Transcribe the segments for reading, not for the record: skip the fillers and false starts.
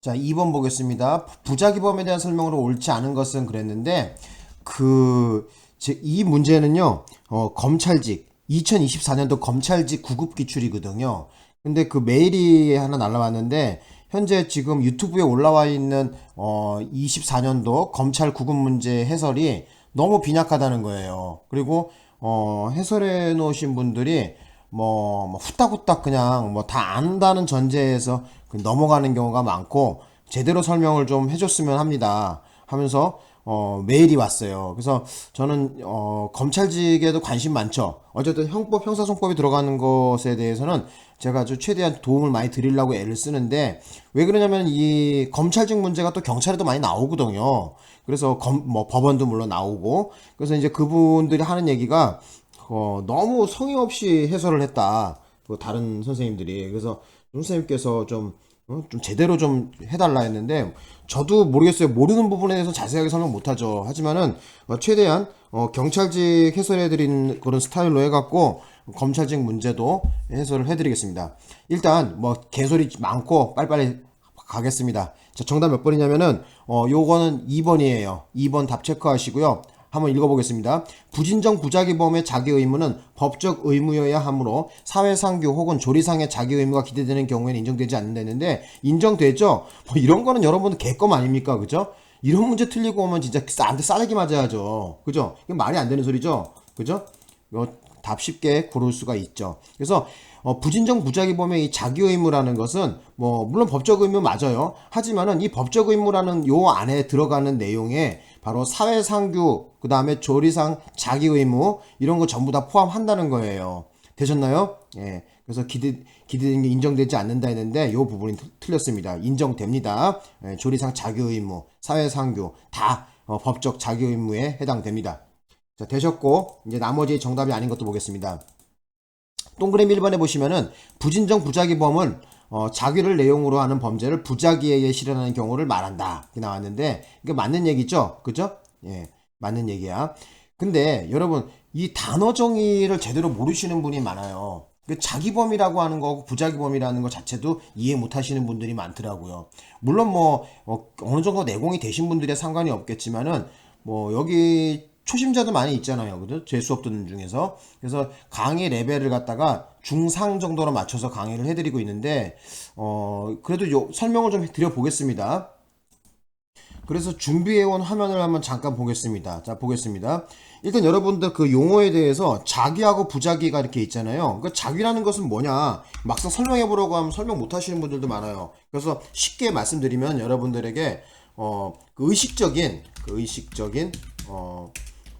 자, 2번 보겠습니다. 부작위범에 대한 설명으로 옳지 않은 것은 그랬는데, 이 문제는요, 검찰직, 2024년도 검찰직 구급 기출이거든요. 근데 그 메일이 하나 날라왔는데, 현재 지금 유튜브에 올라와 있는, 24년도 검찰 구급 문제 해설이 너무 빈약하다는 거예요. 그리고, 해설해 놓으신 분들이, 후딱후딱 그냥 뭐 다 안다는 전제에서 넘어가는 경우가 많고 제대로 설명을 좀 해줬으면 합니다 하면서 메일이 왔어요. 그래서 저는 검찰직에도 관심 많죠. 어쨌든 형법 형사소송법이 들어가는 것에 대해서는 제가 아주 최대한 도움을 많이 드리려고 애를 쓰는데 왜 그러냐면 이 검찰직 문제가 또 경찰에도 많이 나오거든요. 그래서 뭐 법원도 물론 나오고 그래서 이제 그분들이 하는 얘기가 너무 성의 없이 해설을 했다. 그 다른 선생님들이. 그래서 선생님께서 좀 제대로 좀 해달라 했는데, 저도 모르겠어요. 모르는 부분에 대해서 자세하게 설명 못하죠. 하지만은, 최대한, 경찰직 해설해드린 그런 스타일로 해갖고, 검찰직 문제도 해설을 해드리겠습니다. 일단, 뭐, 개소리 많고, 빨리빨리 가겠습니다. 자, 정답 몇 번이냐면은, 요거는 2번이에요. 2번 답 체크하시고요. 한번 읽어보겠습니다. 부진정 부작위범의 자기 의무는 법적 의무여야 하므로 사회상규 혹은 조리상의 자기 의무가 기대되는 경우에는 인정되지 않는다는데 인정되죠? 뭐 이런 거는 여러분들 개껌 아닙니까? 그죠? 이런 문제 틀리고 오면 진짜 나한테 싸대기 맞아야죠. 그죠? 이건 말이 안 되는 소리죠? 그죠? 답 쉽게 고를 수가 있죠. 그래서 부진정 부작위범의 이 자기 의무라는 것은 뭐 물론 법적 의무 맞아요. 하지만은 이 법적 의무라는 요 안에 들어가는 내용에 바로 사회상규 그다음에 조리상 자기 의무 이런 거 전부 다 포함한다는 거예요. 되셨나요? 예. 그래서 기대된 게 인정되지 않는다 했는데 요 부분이 틀렸습니다. 인정됩니다. 예, 조리상 자기 의무, 사회상규 다 법적 자기 의무에 해당됩니다. 자, 되셨고 이제 나머지 정답이 아닌 것도 보겠습니다. 동그라미 1번에 보시면은 부진정 부작위범은 자기를 내용으로 하는 범죄를 부작위에 의해 실현하는 경우를 말한다. 이렇게 나왔는데 이게 맞는 얘기죠? 그죠? 예, 맞는 얘기야. 근데 여러분 이 단어 정의를 제대로 모르시는 분이 많아요. 그 자기범이라고 하는 거고 부작위범이라는 것 자체도 이해 못 하시는 분들이 많더라고요. 물론 뭐 어느 정도 내공이 되신 분들에 상관이 없겠지만은 뭐 여기 초심자도 많이 있잖아요. 그죠? 제 수업 듣는 중에서. 그래서 강의 레벨을 갖다가 중상 정도로 맞춰서 강의를 해드리고 있는데, 그래도 설명을 좀 드려보겠습니다. 그래서 준비해온 화면을 한번 잠깐 보겠습니다. 자, 보겠습니다. 일단 여러분들 그 용어에 대해서 자기하고 부자기가 이렇게 있잖아요. 그 자기라는 것은 뭐냐? 막상 설명해보려고 하면 설명 못 하시는 분들도 많아요. 그래서 쉽게 말씀드리면 여러분들에게, 의식적인,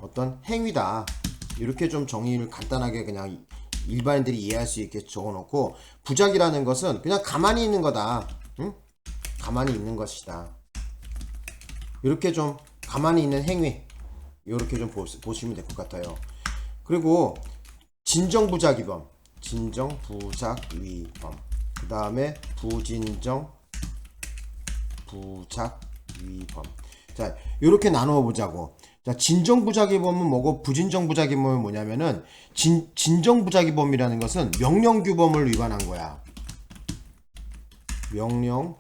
어떤 행위다. 이렇게 좀 정의를 간단하게 그냥 일반인들이 이해할 수 있게 적어놓고, 부작이라는 것은 그냥 가만히 있는 거다. 응? 가만히 있는 것이다. 이렇게 좀 가만히 있는 행위 이렇게 좀 보시면 될 것 같아요. 그리고 진정부작위범 진정부작위범 그 다음에 부진정 부작위범. 자, 이렇게 나누어 보자고. 자, 진정부작위범은 뭐고 부진정부작위범은 뭐냐면은 진정부작위범이라는 것은 명령규범을 위반한 거야. 명령규범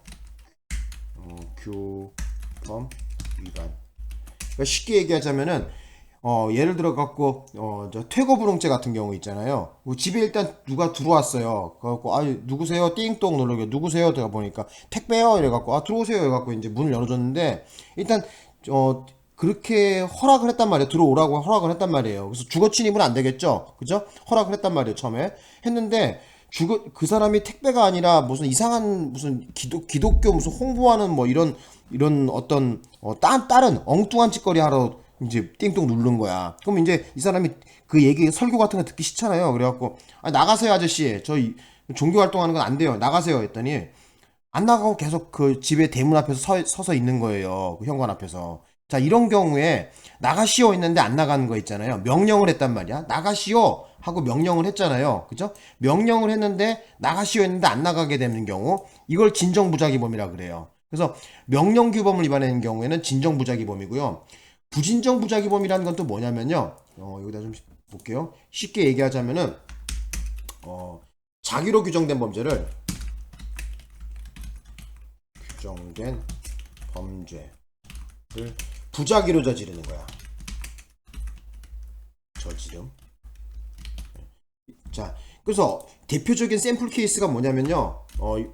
위반. 그러니까 쉽게 얘기하자면은 예를 들어 갖고 저 퇴거불응죄 같은 경우 있잖아요. 뭐 집에 일단 누가 들어왔어요. 그래갖고 아 누구세요? 띵동 누르게 누구세요? 제가 보니까 택배요. 이래갖고 아 들어오세요. 이래갖고 이제 문을 열어줬는데 일단 그렇게 허락을 했단 말이에요. 들어오라고 허락을 했단 말이에요. 그래서 주거 침입은 안 되겠죠. 그죠? 허락을 했단 말이에요. 처음에 했는데 그 사람이 택배가 아니라 무슨 이상한 무슨 기독교 무슨 홍보하는 뭐 이런 어떤 다른 엉뚱한 짓거리 하러 이제 띵동 누른 거야. 그럼 이제 이 사람이 그 얘기 설교 같은 거 듣기 싫잖아요. 그래갖고 아, 나가세요 아저씨. 저 종교 활동하는 건 안 돼요. 나가세요 했더니 안 나가고 계속 그 집에 대문 앞에서 서서 있는 거예요. 그 현관 앞에서. 자, 이런 경우에 나가시오 했는데 안 나가는 거 있잖아요. 명령을 했단 말이야. 나가시오 하고 명령을 했잖아요. 그죠? 명령을 했는데 나가시오 했는데 안 나가게 되는 경우 이걸 진정부작위범이라 그래요. 그래서 명령규범을 위반하는 경우에는 진정부작위범이고요. 부진정부작위범이라는 건 또 뭐냐면요. 여기다 좀 볼게요. 쉽게 얘기하자면은 자기로 규정된 범죄를 규정된 범죄를 부작위로 저지르는 거야. 저지름. 자, 그래서 대표적인 샘플 케이스가 뭐냐면요.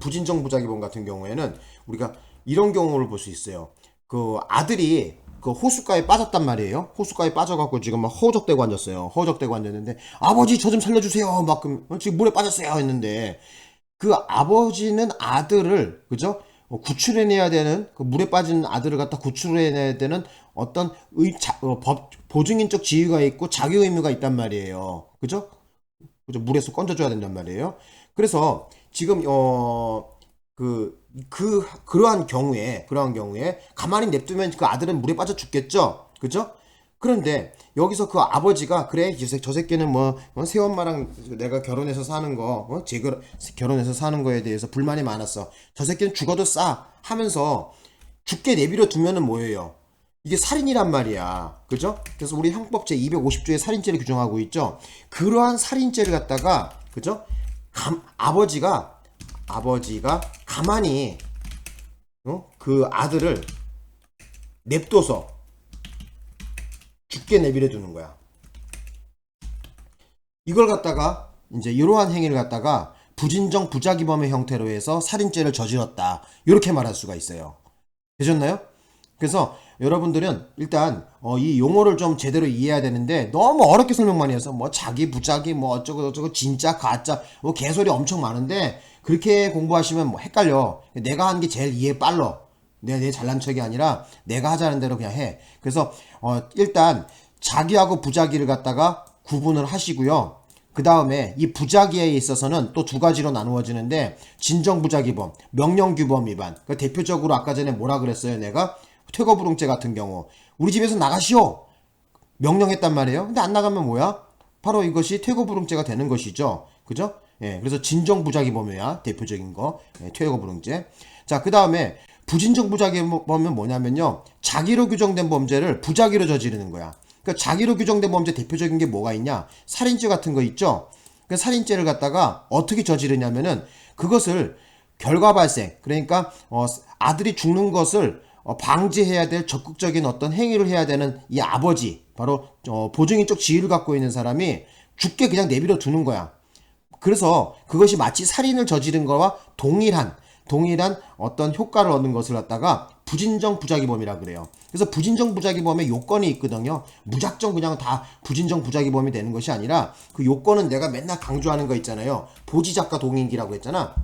부진정 부작위범 같은 경우에는 우리가 이런 경우를 볼 수 있어요. 그 아들이 그 호숫가에 빠졌단 말이에요. 호숫가에 빠져갖고 지금 막 허우적대고 앉았어요. 허우적대고 앉았는데 아버지 저 좀 살려주세요. 막 지금 물에 빠졌어요 했는데 그 아버지는 아들을 그죠? 구출해내야 되는 그 물에 빠진 아들을 갖다 구출해내야 되는 어떤 법 보증인적 지위가 있고 자기 의무가 있단 말이에요. 그죠? 그죠? 물에서 건져줘야 된단 말이에요. 그래서 지금 그러한 경우에 가만히 냅두면 그 아들은 물에 빠져 죽겠죠. 그죠? 그런데 여기서 그 아버지가 그래 저 새끼는 뭐 새엄마랑 내가 결혼해서 사는 거 결혼해서 사는 거에 대해서 불만이 많았어. 저 새끼는 죽어도 싸 하면서 죽게 내버려 두면은 뭐예요? 이게 살인이란 말이야. 그죠? 그래서 우리 형법 제 250조에 살인죄를 규정하고 있죠. 그러한 살인죄를 갖다가 그죠? 아버지가 가만히 그 아들을 냅둬서 죽게 내버려 두는 거야. 이걸 갖다가 이제 이러한 행위를 갖다가 부진정 부작위범의 형태로 해서 살인죄를 저질렀다. 이렇게 말할 수가 있어요. 되셨나요? 그래서 여러분들은 일단 이 용어를 좀 제대로 이해해야 되는데 너무 어렵게 설명 많이 해서 뭐 자기 부작위 뭐 어쩌고 저쩌고 진짜 가짜 뭐 개소리 엄청 많은데 그렇게 공부하시면 뭐 헷갈려. 내가 한 게 제일 이해 빨라. 내 잘난 척이 아니라 내가 하자는 대로 그냥 해. 그래서 일단 자기하고 부작위를 갖다가 구분을 하시고요. 그 다음에 이 부작위에 있어서는 또 두 가지로 나누어지는데 진정부작위범, 명령규범 위반. 그러니까 대표적으로 아까 전에 뭐라 그랬어요? 내가 퇴거불응죄 같은 경우 우리 집에서 나가시오 명령했단 말이에요. 근데 안 나가면 뭐야? 바로 이것이 퇴거불응죄가 되는 것이죠. 그죠? 예, 그래서 진정부작위범이야 대표적인 거. 예, 퇴거불응죄. 자, 그 다음에 부진정부작위범은 뭐냐면요, 자기로 규정된 범죄를 부작위로 저지르는 거야. 그러니까 자기로 규정된 범죄 대표적인 게 뭐가 있냐? 살인죄 같은 거 있죠. 그 살인죄를 갖다가 어떻게 저지르냐면은 그것을 결과 발생, 그러니까 아들이 죽는 것을 방지해야 될 적극적인 어떤 행위를 해야 되는 이 아버지, 바로 보증인적 지위를 갖고 있는 사람이 죽게 그냥 내버려 두는 거야. 그래서 그것이 마치 살인을 저지른 거와 동일한 어떤 효과를 얻는 것을 갖다가 부진정 부작위범이라 그래요. 그래서 부진정 부작위범의 요건이 있거든요. 무작정 그냥 다 부진정 부작위범이 되는 것이 아니라 그 요건은 내가 맨날 강조하는 거 있잖아요. 보지작가 동인기라고 했잖아.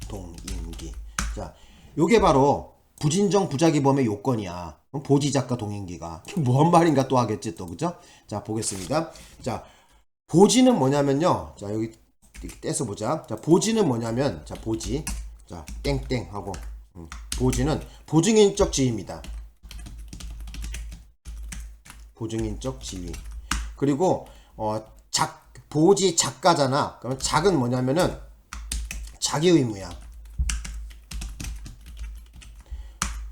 동인기. 자, 요게 바로 부진정 부작위범의 요건이야. 보지작가 동인기가. 뭔 말인가 또 하겠지 또, 그죠? 자, 보겠습니다. 자, 보지는 뭐냐면요. 자, 여기 이렇게 떼서 보자. 자, 보지는 뭐냐면, 자, 보지. 자, 땡땡 하고. 보지는 보증인적 지위입니다. 보증인적 지위. 그리고, 보지 작가잖아. 그러면 작은 뭐냐면은, 자기 의무야.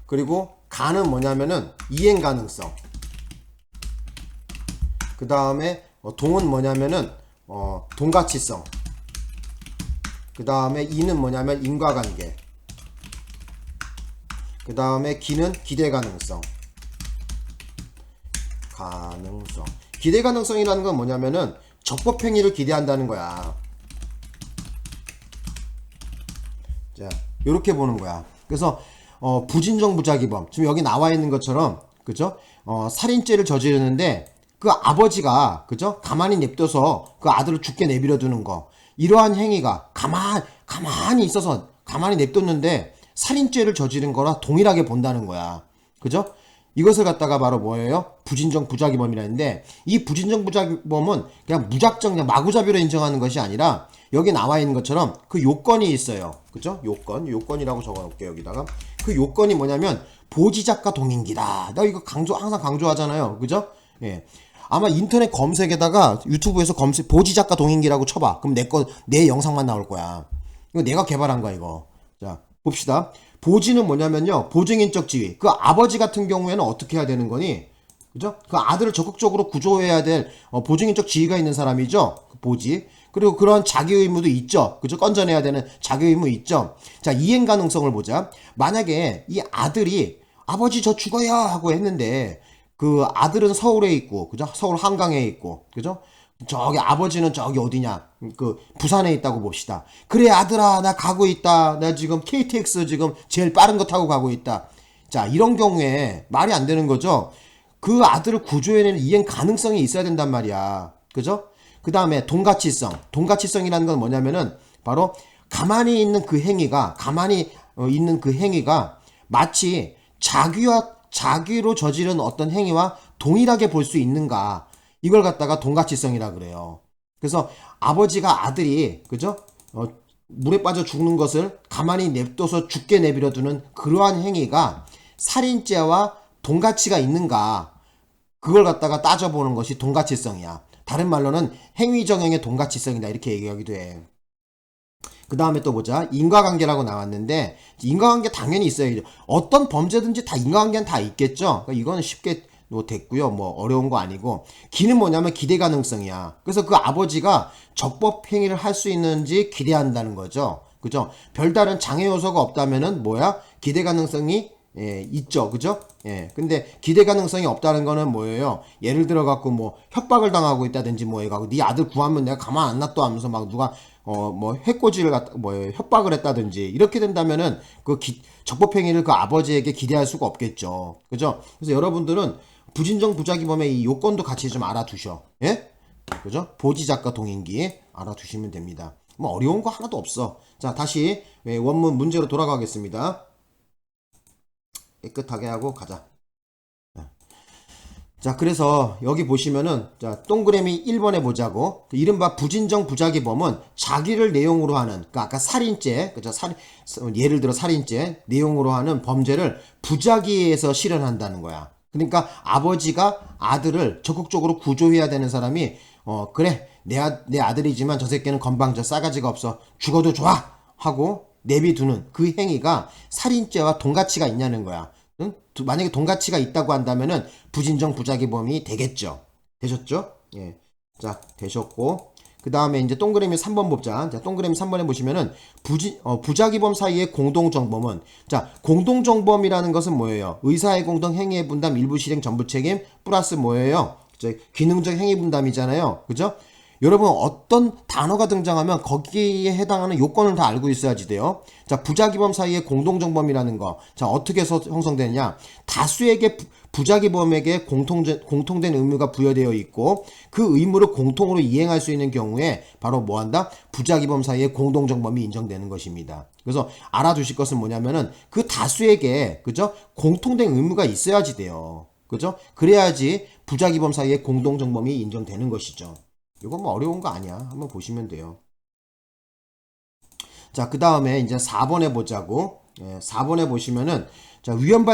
그리고, 가는 뭐냐면은, 이행 가능성. 그 다음에, 동은 뭐냐면은, 동가치성. 그 다음에 이는 뭐냐면 인과관계. 그 다음에 기는 기대 가능성. 기대 가능성이라는 건 뭐냐면은 적법행위를 기대한다는 거야. 자, 요렇게 보는 거야. 그래서 부진정 부작위범, 지금 여기 나와 있는 것처럼, 그죠? 살인죄를 저지르는데 그 아버지가, 그죠? 가만히 냅둬서 그 아들을 죽게 내버려 두는 거. 이러한 행위가 가만히 있어서 가만히 냅뒀는데 살인죄를 저지른 거랑 동일하게 본다는 거야. 그죠? 이것을 갖다가 바로 뭐예요? 부진정 부작위범이라는데, 이 부진정 부작위범은 그냥 무작정 그냥 마구잡이로 인정하는 것이 아니라 여기 나와 있는 것처럼 그 요건이 있어요. 그죠? 요건이라고 적어 놓을게요. 여기다가 그 요건이 뭐냐면 보지작가 동인기다. 나 이거 항상 강조하잖아요. 그죠? 예. 아마 인터넷 검색에다가 유튜브에서 보지작가 동인기라고 쳐봐. 그럼 내 영상만 나올 거야. 이거 내가 개발한 거야, 이거. 자, 봅시다. 보지는 뭐냐면요, 보증인적 지위. 그 아버지 같은 경우에는 어떻게 해야 되는 거니? 그죠? 그 아들을 적극적으로 구조해야 될 보증인적 지위가 있는 사람이죠. 그 보지. 그리고 그런 자기 의무도 있죠. 그죠? 건져내야 되는 자기 의무 있죠. 자, 이행 가능성을 보자. 만약에 이 아들이 아버지 저 죽어요 하고 했는데 그 아들은 서울에 있고, 그죠? 서울 한강에 있고, 그죠? 저기 아버지는 저기 어디냐? 그 부산에 있다고 봅시다. 그래 아들아 나 가고 있다. 나 지금 KTX 지금 제일 빠른 거 타고 가고 있다. 자, 이런 경우에 말이 안 되는 거죠. 그 아들을 구조해내는 이행 가능성이 있어야 된단 말이야. 그죠? 그 다음에 동가치성. 동가치성이라는 건 뭐냐면은 바로 가만히 있는 그 행위가, 가만히 있는 그 행위가 마치 자기로 저지른 어떤 행위와 동일하게 볼 수 있는가. 이걸 갖다가 동가치성이라 그래요. 그래서 아버지가 아들이, 그죠? 물에 빠져 죽는 것을 가만히 냅둬서 죽게 내버려 두는 그러한 행위가 살인죄와 동가치가 있는가. 그걸 갖다가 따져보는 것이 동가치성이야. 다른 말로는 행위정형의 동가치성이다. 이렇게 얘기하기도 해. 그 다음에 또 보자. 인과관계라고 나왔는데, 인과관계 당연히 있어야죠. 어떤 범죄든지 다 인과관계는 다 있겠죠? 그러니까 이거는 쉽게 뭐 됐고요. 뭐 어려운 거 아니고. 기는 뭐냐면 기대 가능성이야. 그래서 그 아버지가 적법 행위를 할 수 있는지 기대한다는 거죠. 그죠? 별다른 장애 요소가 없다면은 뭐야? 기대 가능성이 있죠. 그죠? 근데 기대 가능성이 없다는 거는 뭐예요? 예를 들어 갖고 뭐 협박을 당하고 있다든지 뭐 해가지고 네 아들 구하면 내가 가만 안 놔둬 하면서 막 누가 뭐 해코지를 갖다 뭐 협박을 했다든지 이렇게 된다면은 그 적법행위를 그 아버지에게 기대할 수가 없겠죠. 그죠? 그래서 여러분들은 부진정 부작위범의 이 요건도 같이 좀 알아두셔. 예? 그죠? 보지작과 동인기 알아두시면 됩니다. 뭐 어려운 거 하나도 없어. 자, 다시 원문 문제로 돌아가겠습니다. 깨끗하게 하고 가자. 자, 그래서 여기 보시면은 자, 동그라미 1번에 보자고. 그 이른바 부진정 부작위범은 자기를 내용으로 하는, 그러니까 아까 살인죄, 그죠? 예를 들어 살인죄 내용으로 하는 범죄를 부작위에서 실현한다는 거야. 그러니까 아버지가 아들을 적극적으로 구조해야 되는 사람이 그래 내 아들이지만 저 새끼는 건방져 싸가지가 없어 죽어도 좋아 하고 내비두는 그 행위가 살인죄와 동가치가 있냐는 거야. 응? 만약에 동가치가 있다고 한다면은 부진정 부작위범이 되겠죠. 되셨죠? 예. 자, 되셨고. 그 다음에 이제 동그라미 3번 보자. 자, 동그라미 3번에 보시면은 부작위범 사이의 공동정범은, 자, 공동정범이라는 것은 뭐예요? 의사의 공동 행위의 분담 일부 실행 전부 책임 플러스 뭐예요? 기능적 행위 분담이잖아요. 그죠? 여러분 어떤 단어가 등장하면 거기에 해당하는 요건을 다 알고 있어야지 돼요. 자, 부작위범 사이의 공동정범이라는 거. 자, 어떻게 해서 형성되느냐? 다수에게 부작위범에게 공통된 의무가 부여되어 있고 그 의무를 공통으로 이행할 수 있는 경우에 바로 뭐한다? 부작위범 사이의 공동정범이 인정되는 것입니다. 그래서 알아두실 것은 뭐냐면은 그 다수에게, 그죠? 공통된 의무가 있어야지 돼요. 그죠? 그래야지 부작위범 사이의 공동정범이 인정되는 것이죠. 이건 뭐 어려운 거 아니야. 한번 보시면 돼요. 자, 그 다음에 이제 4번에 보자고. 4번에 보시면은, 자, 위험의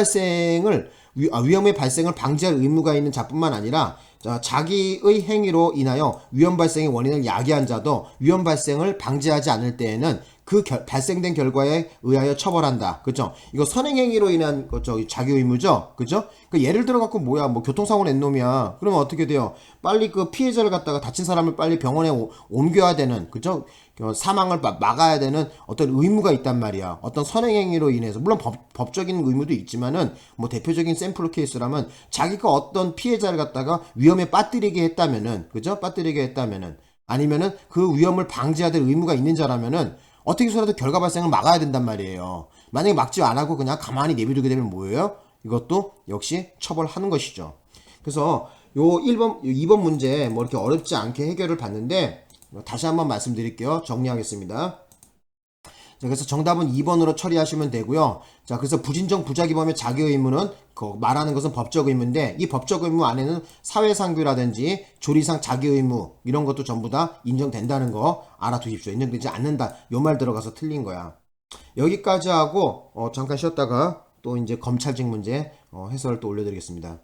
발생을 방지할 의무가 있는 자뿐만 아니라, 자, 자기의 행위로 인하여 위험 발생의 원인을 야기한 자도 위험 발생을 방지하지 않을 때에는 그 발생된 결과에 의하여 처벌한다. 그죠? 이거 선행행위로 인한 자기 의무죠? 그죠? 그 예를 들어 갖고 뭐야, 뭐 교통사고 낸 놈이야. 그러면 어떻게 돼요? 빨리 그 피해자를 갖다가 다친 사람을 빨리 병원에 옮겨야 되는, 그죠? 사망을 막아야 되는 어떤 의무가 있단 말이야. 어떤 선행행위로 인해서. 물론 법적인 의무도 있지만은, 뭐 대표적인 샘플 케이스라면 자기가 어떤 피해자를 갖다가 위험에 빠뜨리게 했다면은, 그죠? 빠뜨리게 했다면은, 아니면은 그 위험을 방지해야 될 의무가 있는 자라면은 어떻게 해서라도 결과 발생을 막아야 된단 말이에요. 만약에 막지 안 하고 그냥 가만히 내비두게 되면 뭐예요? 이것도 역시 처벌하는 것이죠. 그래서 요 2번 문제 뭐 이렇게 어렵지 않게 해결을 봤는데 다시 한번 말씀드릴게요. 정리하겠습니다. 자, 그래서 정답은 2번으로 처리하시면 되고요. 자, 그래서 부진정 부작위범의 자기 의무는 말하는 것은 법적 의무인데 이 법적 의무 안에는 사회상규라든지 조리상 자기 의무 이런 것도 전부 다 인정된다는 거 알아두십시오. 인정되지 않는다. 요 말 들어가서 틀린 거야. 여기까지 하고 잠깐 쉬었다가 또 이제 검찰직 문제 해설을 또 올려드리겠습니다.